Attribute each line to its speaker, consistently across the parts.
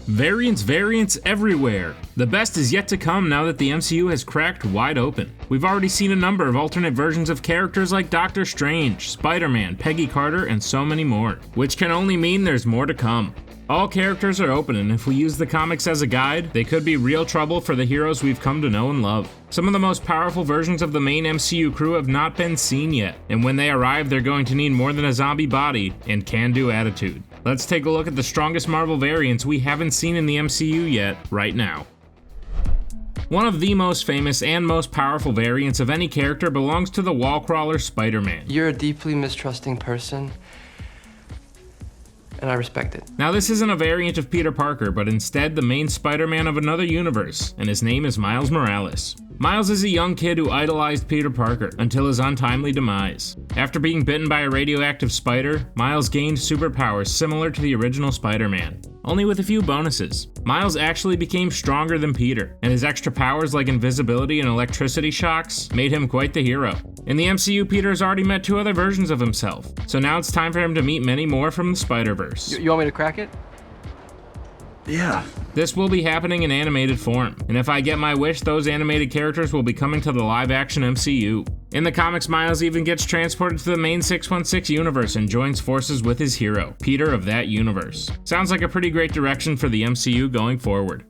Speaker 1: Variants everywhere! The best is yet to come now that the MCU has cracked wide open. We've already seen a number of alternate versions of characters like Doctor Strange, Spider-Man, Peggy Carter, and so many more, which can only mean there's more to come. All characters are open, and if we use the comics as a guide, they could be real trouble for the heroes we've come to know and love. Some of the most powerful versions of the main MCU crew have not been seen yet, and when they arrive they're going to need more than a zombie body and can-do attitude. Let's take a look at the strongest Marvel variants we haven't seen in the MCU yet, right now. One of the most famous and most powerful variants of any character belongs to the wall crawler Spider-Man.
Speaker 2: You're a deeply mistrusting person, and I respect it.
Speaker 1: Now this isn't a variant of Peter Parker, but instead the main Spider-Man of another universe, and his name is Miles Morales. Miles is a young kid who idolized Peter Parker until his untimely demise. After being bitten by a radioactive spider, Miles gained superpowers similar to the original Spider-Man, only with a few bonuses. Miles actually became stronger than Peter, and his extra powers like invisibility and electricity shocks made him quite the hero. In the MCU, Peter has already met 2 other versions of himself, so now it's time for him to meet many more from the Spider-Verse.
Speaker 2: You want me to crack it?
Speaker 3: Yeah.
Speaker 1: This will be happening in animated form, and if I get my wish, those animated characters will be coming to the live-action MCU. In the comics, Miles even gets transported to the main 616 universe and joins forces with his hero, Peter of that universe. Sounds like a pretty great direction for the MCU going forward.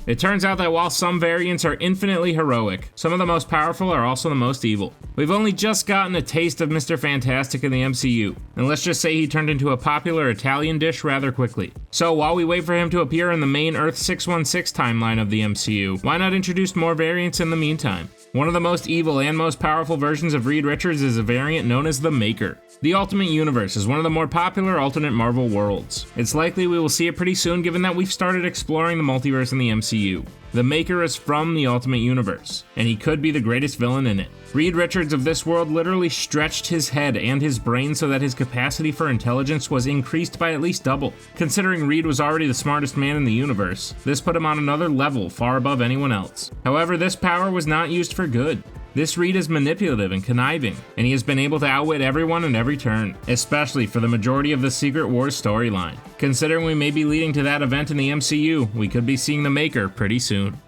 Speaker 1: It turns out that while some variants are infinitely heroic, some of the most powerful are also the most evil. We've only just gotten a taste of Mr. Fantastic in the MCU, and let's just say he turned into a popular Italian dish rather quickly. So while we wait for him to appear in the main Earth 616 timeline of the MCU, why not introduce more variants in the meantime? One of the most evil and most powerful versions of Reed Richards is a variant known as the Maker. The Ultimate Universe is one of the more popular alternate Marvel worlds. It's likely we will see it pretty soon given that we've started exploring the multiverse in the MCU. The Maker is from the Ultimate Universe, and he could be the greatest villain in it. Reed Richards of this world literally stretched his head and his brain so that his capacity for intelligence was increased by at least double. Considering Reed was already the smartest man in the universe, this put him on another level far above anyone else. However, this power was not used for good. This Reed is manipulative and conniving, and he has been able to outwit everyone in every turn, especially for the majority of the Secret Wars storyline. Considering we may be leading to that event in the MCU, we could be seeing the Maker pretty soon.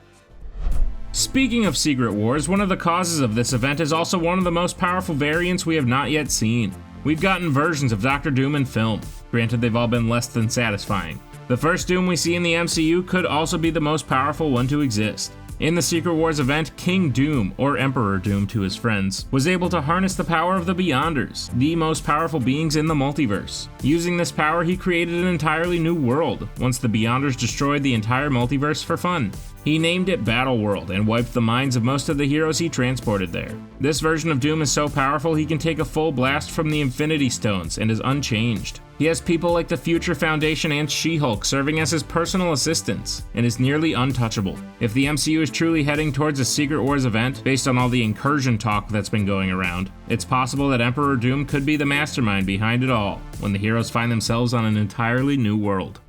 Speaker 1: Speaking of Secret Wars, one of the causes of this event is also one of the most powerful variants we have not yet seen. We've gotten versions of Doctor Doom in film, granted they've all been less than satisfying. The first Doom we see in the MCU could also be the most powerful one to exist. In the Secret Wars event, King Doom, or Emperor Doom to his friends, was able to harness the power of the Beyonders, the most powerful beings in the multiverse. Using this power, he created an entirely new world, once the Beyonders destroyed the entire multiverse for fun. He named it Battleworld and wiped the minds of most of the heroes he transported there. This version of Doom is so powerful he can take a full blast from the Infinity Stones and is unchanged. He has people like the Future Foundation and She-Hulk serving as his personal assistants, and is nearly untouchable. If the MCU is truly heading towards a Secret Wars event, based on all the incursion talk that's been going around, it's possible that Emperor Doom could be the mastermind behind it all, when the heroes find themselves on an entirely new world.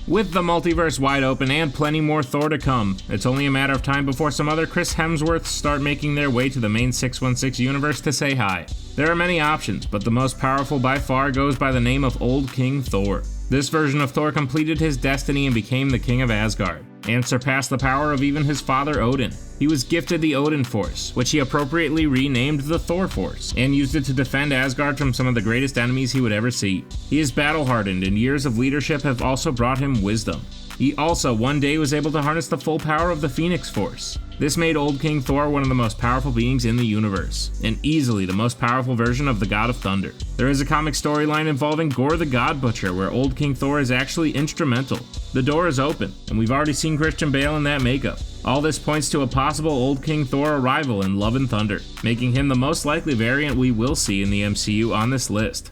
Speaker 1: With the multiverse wide open and plenty more Thor to come, it's only a matter of time before some other Chris Hemsworths start making their way to the main 616 universe to say hi. There are many options, but the most powerful by far goes by the name of Old King Thor. This version of Thor completed his destiny and became the King of Asgard, and surpassed the power of even his father Odin. He was gifted the Odin Force, which he appropriately renamed the Thor Force, and used it to defend Asgard from some of the greatest enemies he would ever see. He is battle-hardened, and years of leadership have also brought him wisdom. He also one day was able to harness the full power of the Phoenix Force. This made Old King Thor one of the most powerful beings in the universe, and easily the most powerful version of the God of Thunder. There is a comic storyline involving Gore the God Butcher where Old King Thor is actually instrumental. The door is open, and we've already seen Christian Bale in that makeup. All this points to a possible Old King Thor arrival in Love and Thunder, making him the most likely variant we will see in the MCU on this list.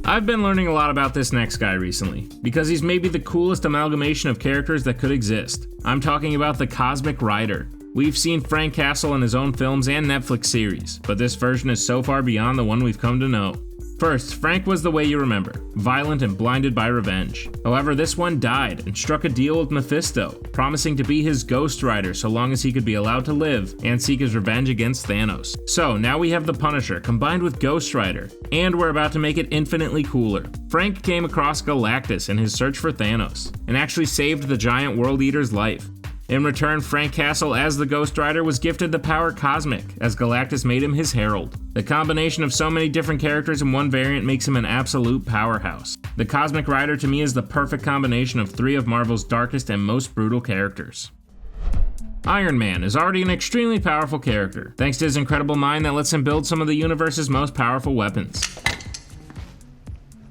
Speaker 1: I've been learning a lot about this next guy recently, because he's maybe the coolest amalgamation of characters that could exist. I'm talking about the Cosmic Rider. We've seen Frank Castle in his own films and Netflix series, but this version is so far beyond the one we've come to know. First, Frank was the way you remember, violent and blinded by revenge. However, this one died and struck a deal with Mephisto, promising to be his Ghost Rider so long as he could be allowed to live and seek his revenge against Thanos. So now we have the Punisher combined with Ghost Rider, and we're about to make it infinitely cooler. Frank came across Galactus in his search for Thanos, and actually saved the giant World Eater's life. In return, Frank Castle as the Ghost Rider was gifted the power Cosmic, as Galactus made him his herald. The combination of so many different characters in one variant makes him an absolute powerhouse. The Cosmic Rider to me is the perfect combination of 3 of Marvel's darkest and most brutal characters. Iron Man is already an extremely powerful character, thanks to his incredible mind that lets him build some of the universe's most powerful weapons.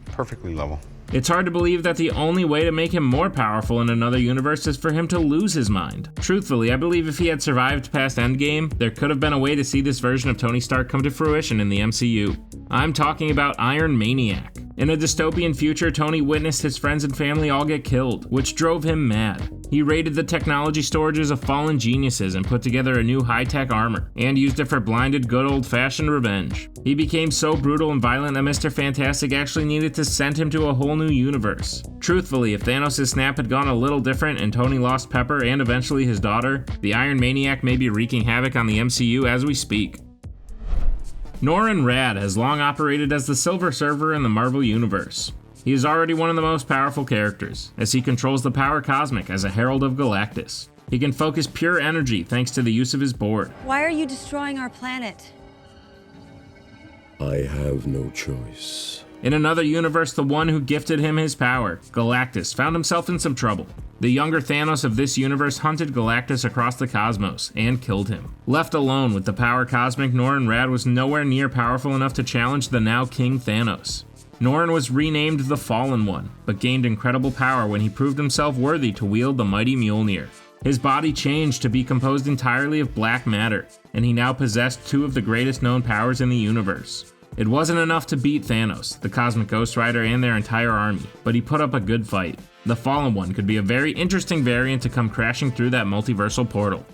Speaker 4: Perfectly level.
Speaker 1: It's hard to believe that the only way to make him more powerful in another universe is for him to lose his mind. Truthfully, I believe if he had survived past Endgame, there could have been a way to see this version of Tony Stark come to fruition in the MCU. I'm talking about Iron Maniac. In a dystopian future, Tony witnessed his friends and family all get killed, which drove him mad. He raided the technology storages of fallen geniuses and put together a new high-tech armor, and used it for blinded, good old-fashioned revenge. He became so brutal and violent that Mr. Fantastic actually needed to send him to a whole new universe. Truthfully, if Thanos' snap had gone a little different and Tony lost Pepper and eventually his daughter, the Iron Maniac may be wreaking havoc on the MCU as we speak. Norrin Radd has long operated as the Silver Surfer in the Marvel Universe. He is already one of the most powerful characters, as he controls the power Cosmic as a Herald of Galactus. He can focus pure energy thanks to the use of his board.
Speaker 5: Why are you destroying our planet?
Speaker 6: I have no choice.
Speaker 1: In another universe, the one who gifted him his power, Galactus, found himself in some trouble. The younger Thanos of this universe hunted Galactus across the cosmos and killed him. Left alone with the power Cosmic, Norrin Radd was nowhere near powerful enough to challenge the now King Thanos. Norrin was renamed the Fallen One, but gained incredible power when he proved himself worthy to wield the mighty Mjolnir. His body changed to be composed entirely of black matter, and he now possessed 2 of the greatest known powers in the universe. It wasn't enough to beat Thanos, the Cosmic Ghost Rider, and their entire army, but he put up a good fight. The Fallen One could be a very interesting variant to come crashing through that multiversal portal.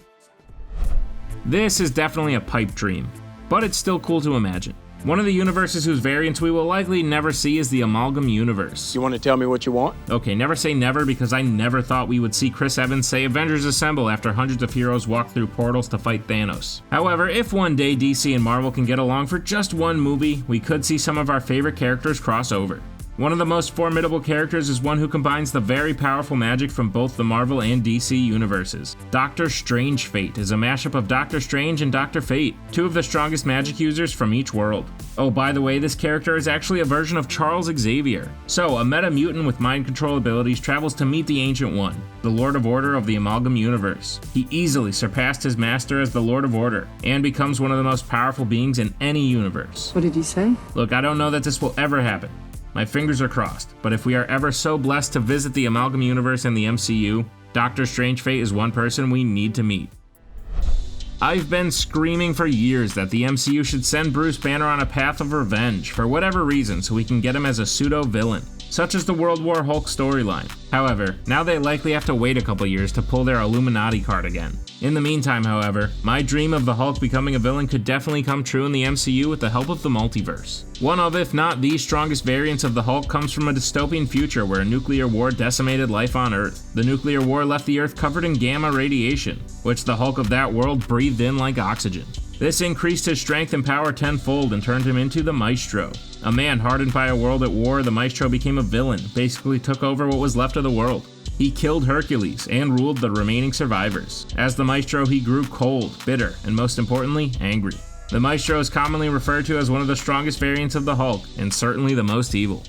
Speaker 1: This is definitely a pipe dream, but it's still cool to imagine. One of the universes whose variants we will likely never see is the Amalgam Universe.
Speaker 7: You want to tell me what you want?
Speaker 1: Okay, never say never, because I never thought we would see Chris Evans say Avengers Assemble after hundreds of heroes walk through portals to fight Thanos. However, if one day DC and Marvel can get along for just one movie, we could see some of our favorite characters cross over. One of the most formidable characters is one who combines the very powerful magic from both the Marvel and DC universes. Dr. Strangefate is a mashup of Doctor Strange and Dr. Fate, 2 of the strongest magic users from each world. Oh, by the way, this character is actually a version of Charles Xavier. So, a meta-mutant with mind control abilities travels to meet the Ancient One, the Lord of Order of the Amalgam Universe. He easily surpassed his master as the Lord of Order, and becomes one of the most powerful beings in any universe.
Speaker 8: What did he say?
Speaker 1: Look, I don't know that this will ever happen. My fingers are crossed, but if we are ever so blessed to visit the Amalgam Universe and the MCU, Doctor Strangefate is one person we need to meet. I've been screaming for years that the MCU should send Bruce Banner on a path of revenge for whatever reason so we can get him as a pseudo-villain, such as the World War Hulk storyline. However, now they likely have to wait a couple years to pull their Illuminati card again. In the meantime, however, my dream of the Hulk becoming a villain could definitely come true in the MCU with the help of the multiverse. One of, if not the strongest variants of the Hulk comes from a dystopian future where a nuclear war decimated life on Earth. The nuclear war left the Earth covered in gamma radiation, which the Hulk of that world breathed in like oxygen. This increased his strength and power tenfold and turned him into the Maestro. A man hardened by a world at war, the Maestro became a villain, basically took over what was left of the world. He killed Hercules and ruled the remaining survivors. As the Maestro, he grew cold, bitter, and most importantly, angry. The Maestro is commonly referred to as one of the strongest variants of the Hulk, and certainly the most evil.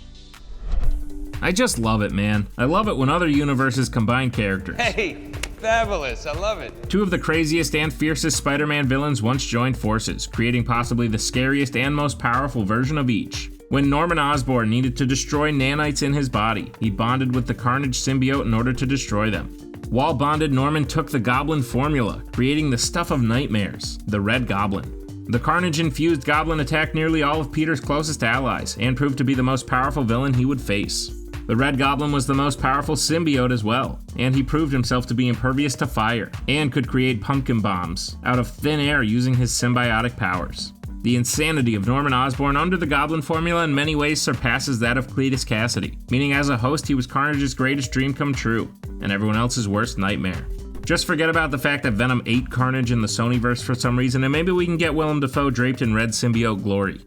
Speaker 1: I just love it, man. I love it when other universes combine characters.
Speaker 7: Hey, fabulous, I love it.
Speaker 1: 2 of the craziest and fiercest Spider-Man villains once joined forces, creating possibly the scariest and most powerful version of each. When Norman Osborn needed to destroy nanites in his body, he bonded with the Carnage symbiote in order to destroy them. While bonded, Norman took the Goblin formula, creating the stuff of nightmares, the Red Goblin. The Carnage-infused Goblin attacked nearly all of Peter's closest allies, and proved to be the most powerful villain he would face. The Red Goblin was the most powerful symbiote as well, and he proved himself to be impervious to fire, and could create pumpkin bombs out of thin air using his symbiotic powers. The insanity of Norman Osborn under the Goblin formula in many ways surpasses that of Cletus Cassidy, meaning as a host he was Carnage's greatest dream come true, and everyone else's worst nightmare. Just forget about the fact that Venom ate Carnage in the Sonyverse for some reason, and maybe we can get Willem Dafoe draped in red symbiote glory.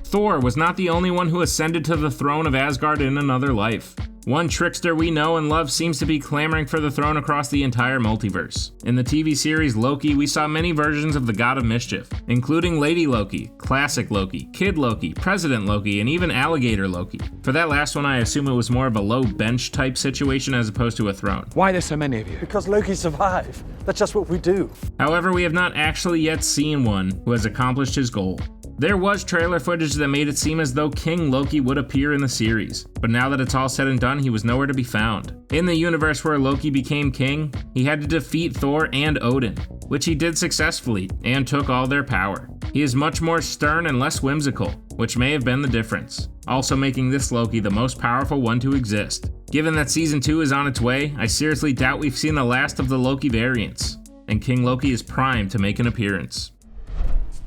Speaker 1: Thor was not the only one who ascended to the throne of Asgard in another life. One trickster we know and love seems to be clamoring for the throne across the entire multiverse. In the TV series Loki, we saw many versions of the God of Mischief, including Lady Loki, Classic Loki, Kid Loki, President Loki, and even Alligator Loki. For that last one, I assume it was more of a low bench type situation as opposed to a throne.
Speaker 3: Why are there so many of you?
Speaker 4: Because Loki survived. That's just what we do.
Speaker 1: However, we have not actually yet seen one who has accomplished his goal. There was trailer footage that made it seem as though King Loki would appear in the series, but now that it's all said and done, he was nowhere to be found. In the universe where Loki became king, he had to defeat Thor and Odin, which he did successfully, and took all their power. He is much more stern and less whimsical, which may have been the difference, also making this Loki the most powerful one to exist. Given that Season 2 is on its way, I seriously doubt we've seen the last of the Loki variants, and King Loki is primed to make an appearance.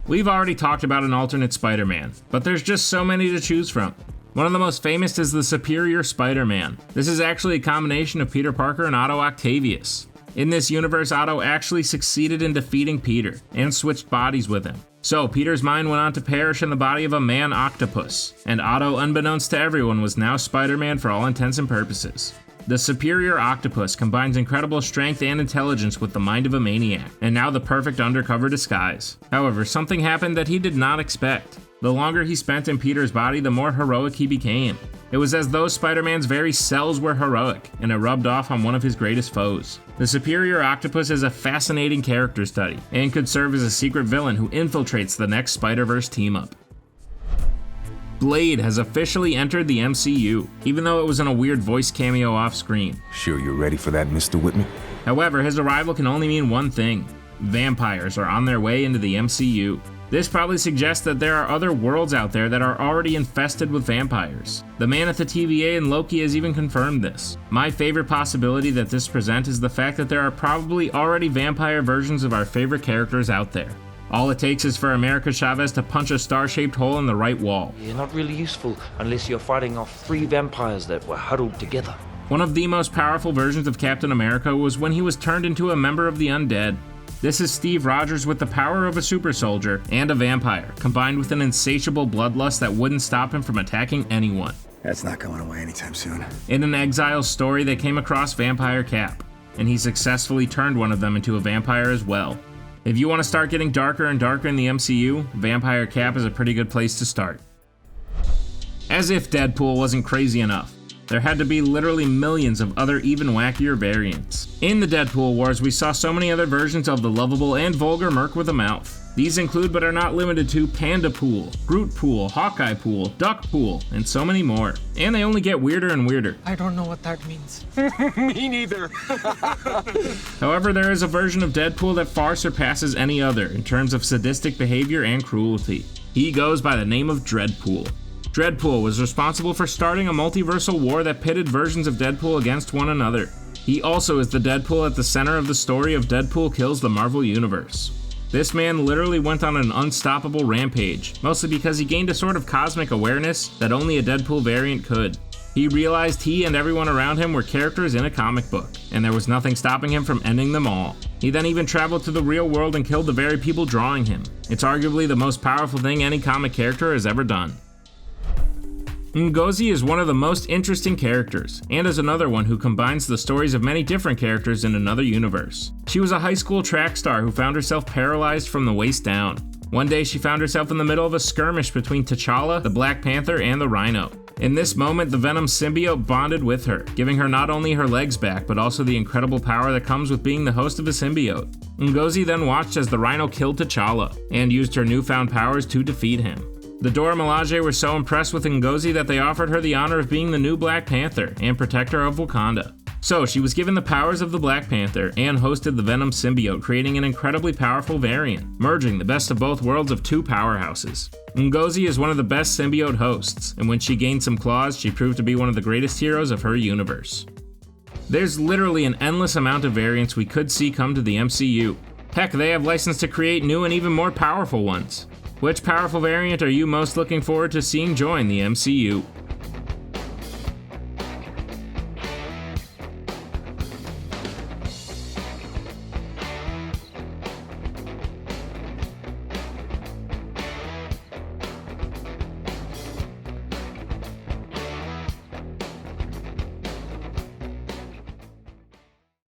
Speaker 1: We've already talked about an alternate Spider-Man, but there's just so many to choose from. One of the most famous is the Superior Spider-Man. This is actually a combination of Peter Parker and Otto Octavius. In this universe, Otto actually succeeded in defeating Peter, and switched bodies with him. So Peter's mind went on to perish in the body of a man Octopus, and Otto, unbeknownst to everyone, was now Spider-Man for all intents and purposes. The Superior Octopus combines incredible strength and intelligence with the mind of a maniac, and now the perfect undercover disguise. However, something happened that he did not expect. The longer he spent in Peter's body, the more heroic he became. It was as though Spider-Man's very cells were heroic, and it rubbed off on one of his greatest foes. The Superior Octopus is a fascinating character study, and could serve as a secret villain who infiltrates the next Spider-Verse team-up. Blade has officially entered the MCU, even though it was in a weird voice cameo off-screen.
Speaker 8: Sure you're ready for that, Mr. Whitman?
Speaker 1: However, his arrival can only mean one thing. Vampires are on their way into the MCU. This probably suggests that there are other worlds out there that are already infested with vampires. The man at the TVA and Loki has even confirmed this. My favorite possibility that this presents is the fact that there are probably already vampire versions of our favorite characters out there. All it takes is for America Chavez to punch a star-shaped hole in the right wall.
Speaker 9: You're not really useful unless you're fighting off 3 vampires that were huddled together.
Speaker 1: One of the most powerful versions of Captain America was when he was turned into a member of the undead. This is Steve Rogers with the power of a super soldier and a vampire, combined with an insatiable bloodlust that wouldn't stop him from attacking anyone.
Speaker 3: That's not going away anytime soon.
Speaker 1: In an Exiles story, they came across Vampire Cap, and he successfully turned one of them into a vampire as well. If you want to start getting darker and darker in the MCU, Vampire Cap is a pretty good place to start. As if Deadpool wasn't crazy enough, there had to be literally millions of other even wackier variants. In the Deadpool wars, we saw so many other versions of the lovable and vulgar Merc with a mouth. These include but are not limited to Panda Pool, Groot Pool, Hawkeye Pool, Duck Pool, and so many more. And they only get weirder and weirder.
Speaker 10: I don't know what that means.
Speaker 3: Me neither.
Speaker 1: However, there is a version of Deadpool that far surpasses any other in terms of sadistic behavior and cruelty. He goes by the name of Dreadpool. Dreadpool was responsible for starting a multiversal war that pitted versions of Deadpool against one another. He also is the Deadpool at the center of the story of Deadpool Kills the Marvel Universe. This man literally went on an unstoppable rampage, mostly because he gained a sort of cosmic awareness that only a Deadpool variant could. He realized he and everyone around him were characters in a comic book, and there was nothing stopping him from ending them all. He then even traveled to the real world and killed the very people drawing him. It's arguably the most powerful thing any comic character has ever done. Ngozi is one of the most interesting characters, and is another one who combines the stories of many different characters in another universe. She was a high school track star who found herself paralyzed from the waist down. One day she found herself in the middle of a skirmish between T'Challa, the Black Panther, and the Rhino. In this moment, the Venom symbiote bonded with her, giving her not only her legs back, but also the incredible power that comes with being the host of a symbiote. Ngozi then watched as the Rhino killed T'Challa, and used her newfound powers to defeat him. The Dora Milaje were so impressed with Ngozi that they offered her the honor of being the new Black Panther and protector of Wakanda. So she was given the powers of the Black Panther and hosted the Venom symbiote, creating an incredibly powerful variant, merging the best of both worlds of 2 powerhouses. Ngozi is one of the best symbiote hosts, and when she gained some claws, she proved to be one of the greatest heroes of her universe. There's literally an endless amount of variants we could see come to the MCU. Heck, they have license to create new and even more powerful ones. Which powerful variant are you most looking forward to seeing join the MCU?